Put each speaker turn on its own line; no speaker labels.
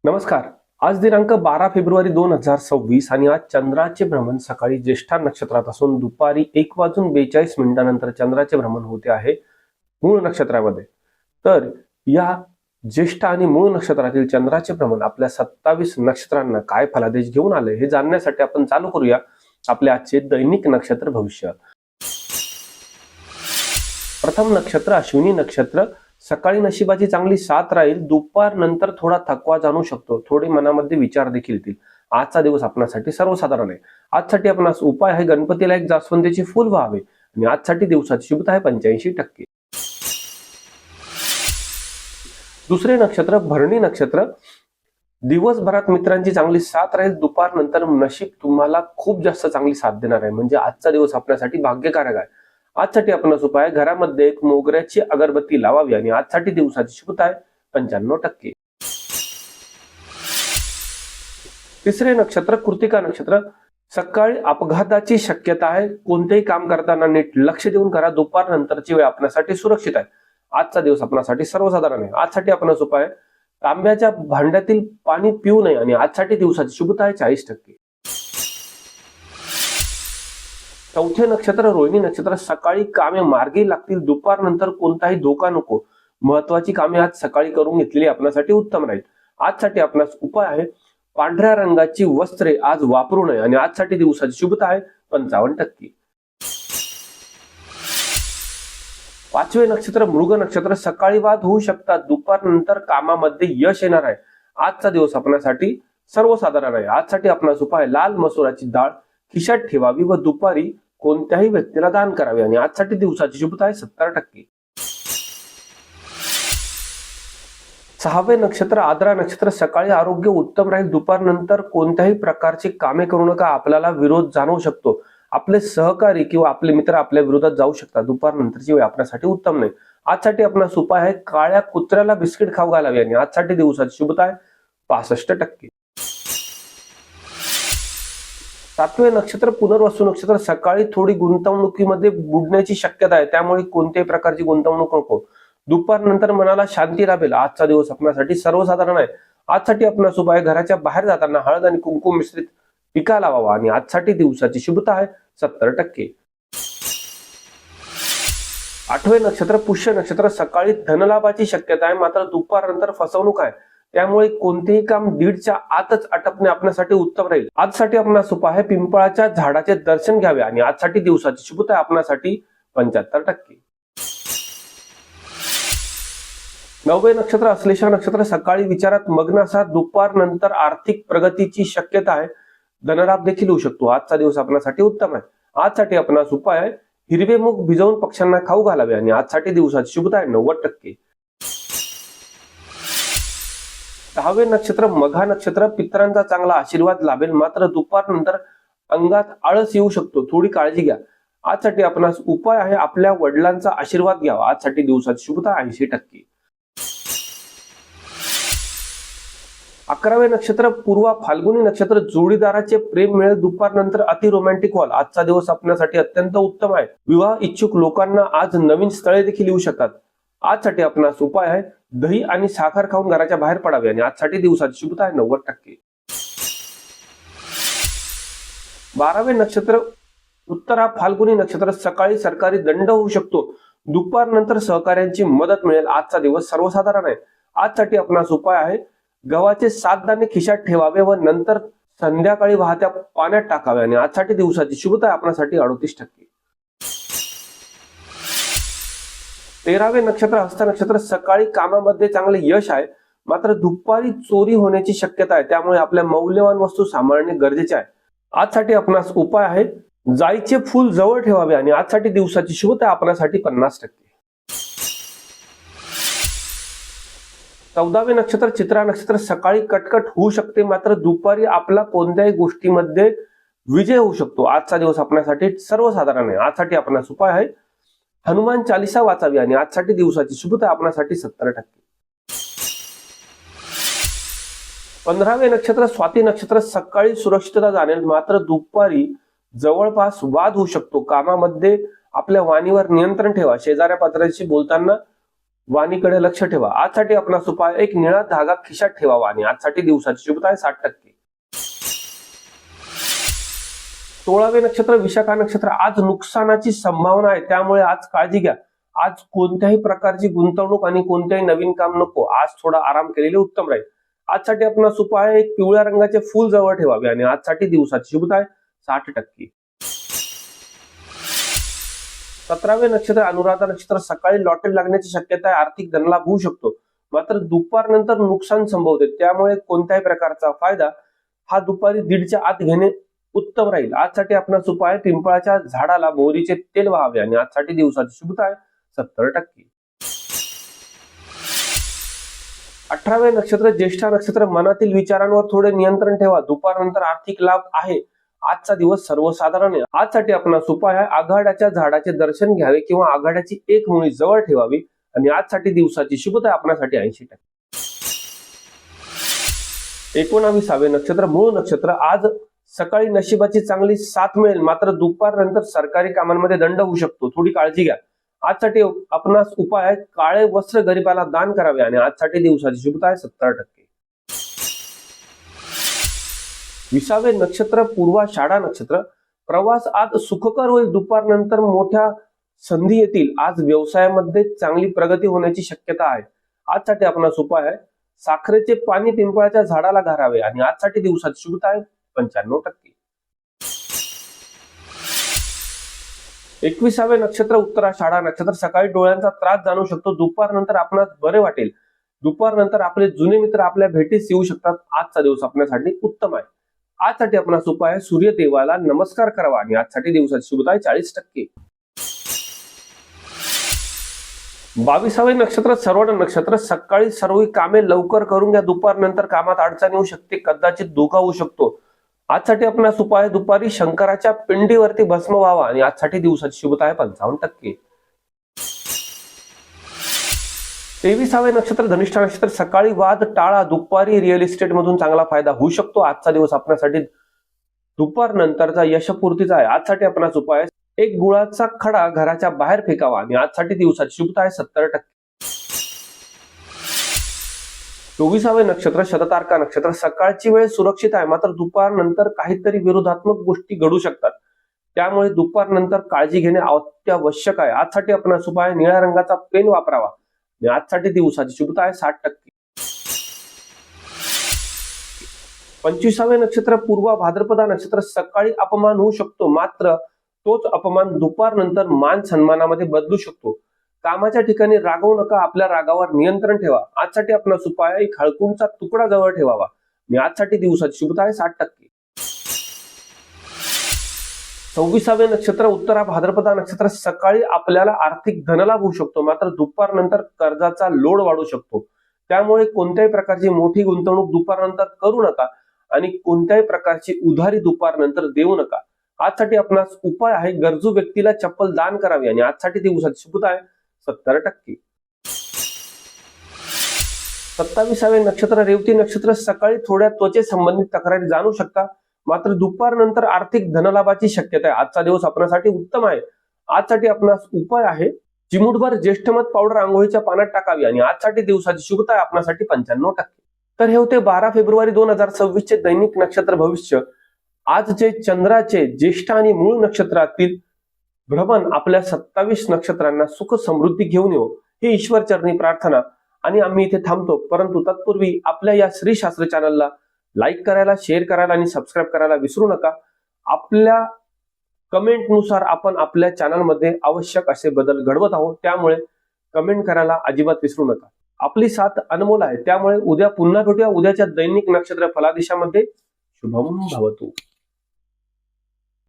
नमस्कार. आज दिनांक 12 फेब्रुवारी 2026 आणि आज चंद्राचे भ्रमण सकाळी ज्येष्ठा नक्षत्रात असून दुपारी 1:42 नंतर चंद्राचे भ्रमण होते आहे मूळ नक्षत्रामध्ये. तर या ज्येष्ठा आणि मूळ नक्षत्रातील चंद्राचे भ्रमण आपल्या 27 नक्षत्रांना काय फलादेश घेऊन आले हे जाणण्यासाठी आपण चालू करूया आपले आजचे दैनिक नक्षत्र भविष्य. प्रथम नक्षत्र अश्विनी नक्षत्र. सकाळी नशिबाची चांगली साथ राहील. दुपार नंतर थोडा थकवा जाणू शकतो. थोडे मनामध्ये विचार देखील येतील. आजचा दिवस आपल्यासाठी सर्वसाधारण आहे. आजसाठी आपणास उपाय आहे गणपतीला एक जास्वंदीचे फूल व्हावे आणि आजसाठी दिवसाची शुभता आहे 85%. दुसरे नक्षत्र भरणी नक्षत्र. दिवसभरात मित्रांची चांगली साथ राहील. दुपार नंतर नशीब तुम्हाला खूप जास्त चांगली साथ देणार आहे. म्हणजे आजचा दिवस आपल्यासाठी भाग्यकारक आहे. आजसाठी आपणास उपाय घरामध्ये एक मोगऱ्याची अगरबत्ती लावावी आणि आजसाठी दिवसाची शुभता आहे 95%. तिसरे नक्षत्र कृतिका नक्षत्र. सकाळी अपघाताची शक्यता आहे. कोणतेही काम करताना नीट लक्ष देऊन करा. दुपार नंतरची वेळ आपल्यासाठी सुरक्षित आहे. आजचा दिवस आपल्यासाठी सर्वसाधारण आहे. आजसाठी आपणास उपाय तांब्याच्या भांड्यातील पाणी पिऊ नये आणि आजसाठी दिवसाची शुभता आहे 40%. चौथे नक्षत्र रोहिणी नक्षत्र. सकाळी कामे मार्गी लागतील. दुपार नंतर कोणताही धोका नको. महत्वाची कामे आज सकाळी करून घेतलेली आपल्यासाठी उत्तम राहील. आजसाठी आपणास उपाय आहे पांढऱ्या रंगाची वस्त्रे आज वापरू नये आणि आजसाठी दिवसाची शुभता आहे 55%. पाचवे नक्षत्र मृग नक्षत्र. सकाळी वाद होऊ शकतात. दुपार नंतर कामामध्ये यश येणार आहे. आजचा दिवस आपल्यासाठी सर्वसाधारण आहे. आजसाठी आपणास उपाय लाल मसुराची डाळ खिशात ठेवावी व दुपारी कोणत्याही व्यक्तीला दान करावे आणि आजसाठी दिवसाची शुभता आहे 70%. सहावे नक्षत्र आद्रा नक्षत्र. सकाळी आरोग्य उत्तम राहील. दुपार नंतर कोणत्याही प्रकारची कामे करू नका. आपल्याला विरोध जाणवू शकतो. आपले सहकारी किंवा आपले मित्र आपल्या विरोधात जाऊ शकतात. दुपार नंतरची वेळ आपल्यासाठी उत्तम नाही. आजसाठी आपणास उपाय आहे काळ्या कुत्र्याला बिस्किट खाऊ घालावे आणि आजसाठी दिवसाची शुभता आहे 65%. सातवे नक्षत्र पुनर्वसू नक्षत्र. सकाळी थोडी गुंतवणुकीमध्ये बुडण्याची शक्यता आहे. त्यामुळे कोणत्याही प्रकारची गुंतवणूक नको. दुपार नंतर मनाला शांती लाभेल. आजचा दिवस आपल्यासाठी सर्वसाधारण आहे. आजसाठी आपणास उपाय घराच्या बाहेर जाताना हळद आणि कुंकुम मिश्रित टिका लावावा आणि आजसाठी दिवसाची शुभता आहे 70%. आठवे नक्षत्र पुष्य नक्षत्र. सकाळी धनलाभाची शक्यता आहे. मात्र दुपार नंतर फसवणूक आहे. त्यामुळे कोणतेही काम 1:30च्या आतच आटपणे आपल्यासाठी उत्तम राहील. आजसाठी आपणास उपाय आहे पिंपळाच्या झाडाचे दर्शन घ्यावे आणि आजसाठी दिवसाची शुभता आहे आपल्यासाठी 75%. नववे नक्षत्र अश्लेषा नक्षत्र. सकाळी विचारात मग्न असा. दुपार नंतर आर्थिक प्रगतीची शक्यता आहे. धनलाभ देखील होऊ शकतो. आजचा दिवस आपल्यासाठी उत्तम आहे. आजसाठी आपणास उपाय आहे हिरवे मूग भिजवून पक्ष्यांना खाऊ घालावे आणि आजसाठी दिवसाची शुभता आहे 90%. दहावे नक्षत्र मघा नक्षत्र. पितरांचा चांगला आशीर्वाद लाभेल. मात्र दुपार नंतर अंगात आळस येऊ शकतो. थोडी काळजी घ्या. आजसाठी आपणास उपाय आहे आपल्या वडिलांचा आशीर्वाद घ्यावा. आजसाठी दिवसाची शुभता 80%. 11वे नक्षत्र पूर्वा फाल्गुनी नक्षत्र. जोडीदाराचे प्रेम मिळेल. दुपार नंतर अति रोमॅन्टिक व्हाल. आजचा दिवस आपल्यासाठी अत्यंत उत्तम आहे. विवाह इच्छुक लोकांना आज नवीन स्थळे देखील येऊ शकतात. आजसाठी आपणास उपाय आहे दही आणि साखर खाऊन घराच्या बाहेर पडावे आणि आजसाठी दिवसाची शुभता आहे 90%. 12वे नक्षत्र उत्तरा फाल्गुनी नक्षत्र. सकाळी सरकारी दंड होऊ शकतो. दुपार नंतर सहकार्यांची मदत मिळेल. आजचा दिवस सर्वसाधारण आहे. आजसाठी आपणास उपाय आहे गव्हाचे 7 दाणे खिशात ठेवावे व नंतर संध्याकाळी वाहत्या पाण्यात टाकावे आणि आजसाठी दिवसाची शुभता आहे आपल्यासाठी 38%. 13वे नक्षत्र हस्त नक्षत्र. सकाळी कामामध्ये चांगले यश आहे. मात्र दुपारी चोरी होण्याची शक्यता आहे. त्यामुळे आपल्या मौल्यवान वस्तू सांभाळणे गरजेचे आहे. आजसाठी आपणास उपाय आहे जाईचे फूल जवळ ठेवावे आणि आजसाठी दिवसाची शुभता आहे आपल्यासाठी 50%. 14वे नक्षत्र चित्रा नक्षत्र. सकाळी कटकट होऊ शकते. मात्र दुपारी आपला कोणत्याही गोष्टीमध्ये विजय होऊ शकतो. आजचा दिवस आपल्यासाठी सर्वसाधारण आहे. आजसाठी आपणास उपाय आहे हनुमान चालिसा वाचावी आणि आजसाठी दिवसाची शुभता आपल्यासाठी 70%. 15वे नक्षत्र स्वाती नक्षत्र. सकाळी सुरक्षितता जाणेल. मात्र दुपारी जवळपास वाद होऊ शकतो. कामामध्ये आपल्या वाणीवर नियंत्रण ठेवा. शेजाऱ्या पात्राशी बोलताना वाणीकडे लक्ष ठेवा. आजसाठी आपणास उपाय, एक निळा धागा खिशात ठेवावा. आणि आजसाठी दिवसाची शुभता आहे 60%. 16वे नक्षत्र विशाखा नक्षत्र. आज नुकसानाची संभावना आहे, त्यामुळे आज काळजी घ्या. आज कोणत्याही प्रकारची गुंतवणूक आणि कोणत्याही नवीन काम नको. आज थोडा आराम केलेले उत्तम राहील. आजसाठी आपणास उपाय, एक पिवळ्या रंगाचे फूल जवळ ठेवावे. आणि आजसाठी दिवसाची शुभता आहे 60%. 17वे नक्षत्र अनुराधा नक्षत्र. सकाळी लॉटरी लागण्याची शक्यता आहे. आर्थिक धनलाभ होऊ शकतो, मात्र दुपारनंतर नुकसान संभवते, त्यामुळे कोणत्याही प्रकारचा फायदा हा दुपारी 1:30च्या आत घेणे उत्तम राहील. आजसाठी आपणास उपाय, पिंपळाच्या झाडाला मोहरीचे तेल व्हावे. आणि आजसाठी दिवसाची शुभता आहे 70%. 18वे नक्षत्र ज्येष्ठा नक्षत्र. मनातील विचारांवर थोडे नियंत्रण ठेवा. दुपारनंतर आर्थिक लाभ आहे. आजचा दिवस सर्वसाधारण आहे. आजसाठी आपणास उपाय आहे, आघाड्याच्या झाडाचे दर्शन घ्यावे किंवा आघाड्याची एक मुळी जवळ ठेवावी. आणि आजसाठी दिवसाची शुभता आहे आपल्यासाठी 80%. 19वे नक्षत्र मूळ नक्षत्र. आज सकाळी नशिबाची चांगली साथ मिळेल, मात्र दुपारनंतर सरकारी कामांमध्ये दंड होऊ शकतो, थोडी काळजी घ्या. आजसाठी आपणास उपाय आहे, काळे वस्त्र गरिबाला दान करावे. आणि आजसाठी दिवसाची शुभता आहे 70%. 20वे नक्षत्र पूर्वाषाढा नक्षत्र. प्रवास आज सुखकर होईल. दुपारनंतर मोठ्या संधी येतील. आज व्यवसायामध्ये चांगली प्रगती होण्याची शक्यता आहे. आजसाठी आपणास उपाय आहे, साखरेचे पाणी पिंपळाच्या झाडाला घालावे. आणि आजसाठी दिवसाची शुभता आहे 95%. 21वे नक्षत्र उत्तराषाढा नक्षत्र. सकाळी डोळ्यांचा त्रास जाणवू शकतो, दुपारनंतर आपणास बरे वाटेल. दुपारनंतर आपले जुने मित्र आपल्या भेटीस येऊ शकतात. आजचा दिवस आपल्यासाठी उत्तम आहे. आजसाठी आपणास उपाय आहे, सूर्यदेवाला नमस्कार करावा. आणि आजसाठी दिवसाची शुभता आहे 40%. 22वे नक्षत्र श्रवण नक्षत्र. सकाळी सर्व कामे लवकर करून घ्या. दुपारनंतर कामात अडचण येऊ शकते, कदाचित धोका होऊ शकतो. आजसाठी आपणास उपाय, दुपारी शंकराच्या पिंडीवरती भस्म व्हावा. आणि आजसाठी दिवसाची शुभता आहे 55%. 23वे नक्षत्र धनिष्ठा नक्षत्र. सकाळी वाद टाळा. दुपारी रिअल इस्टेट मधून चांगला फायदा होऊ शकतो. आजचा दिवस आपल्यासाठी दुपारनंतरचा यशपूर्तीचा आहे. आजसाठी आपणास उपाय, एक गुळाचा खडा घराच्या बाहेर फेकावा. आणि आजसाठी दिवसाची शुभता आहे 70%. 24वे नक्षत्र शततारका नक्षत्र. सकाळची वेळ सुरक्षित आहे, मात्र दुपारनंतर काहीतरी विरोधात्मक गोष्टी घडू शकतात, त्यामुळे दुपारनंतर काळजी घेणे अत्यावश्यक आहे. आजसाठी आपणास उपाय, निळ्या रंगाचा पेन वापरावा. आणि आजसाठी दिवसाची शुभता आहे 60%. 25वे नक्षत्र पूर्व भाद्रपदा नक्षत्र. सकाळी अपमान होऊ शकतो, मात्र तोच अपमान दुपारनंतर मान सन्मानामध्ये बदलू शकतो. कामाच्या ठिकाणी रागवू नका, आपल्या रागावर नियंत्रण ठेवा. आजसाठी आपणास उपाय, एक हळकुंडचा तुकडा जवळ ठेवावा. आणि आजसाठी दिवसाची शुभता आहे 60%. 26वे नक्षत्र उत्तरा भाद्रपदा नक्षत्र. सकाळी आपल्याला आर्थिक धनलाभ होऊ शकतो, मात्र दुपारनंतर कर्जाचा लोड वाढू शकतो, त्यामुळे कोणत्याही प्रकारची मोठी गुंतवणूक दुपारनंतर करू नका. आणि कोणत्याही प्रकारची उधारी दुपारनंतर देऊ नका. आजसाठी आपणास उपाय आहे, गरजू व्यक्तीला चप्पल दान करावी. आणि आजसाठी दिवसाची शुभता आहे 70%. 27वे नक्षत्र रेवती नक्षत्र. सकाळी थोड्या त्वचे संबंधित तक्रारी जाणू शकता, मात्र दुपारनंतर आर्थिक धनलाभाची शक्यता आहे. आजचा दिवस आपल्यासाठी उत्तम आहे. आजसाठी आपणास उपाय आहे, चिमूटभर ज्येष्ठमध पावडर आंघोळीच्या पाण्यात टाकावी. आणि आजसाठी दिवसाची शुभता आहे आपल्यासाठी 95%. तर हे होते 12 फेब्रुवारी 2026 चे दैनिक नक्षत्र भविष्य. आज जे चंद्राचे ज्येष्ठ आणि मूळ नक्षत्रातील भ्रमण आपल्या 27 नक्षत्रांना सुख समृद्धी घेऊन येऊ, ही ईश्वर चरणी प्रार्थना. आणि आम्ही इथे थांबतो, परंतु तत्पूर्वी आपल्या या श्री शास्त्र चॅनलला लाईक करायला, शेअर करायला आणि सबस्क्राईब करायला विसरू नका. आपल्या कमेंटनुसार आपण आपल्या चॅनलमध्ये आवश्यक असे बदल घडवत आहोत, त्यामुळे कमेंट करायला अजिबात विसरू नका. आपली साथ अनमोल आहे, त्यामुळे उद्या पुन्हा भेटूया उद्याच्या दैनिक नक्षत्र फलादिशामध्ये. शुभम भवतु.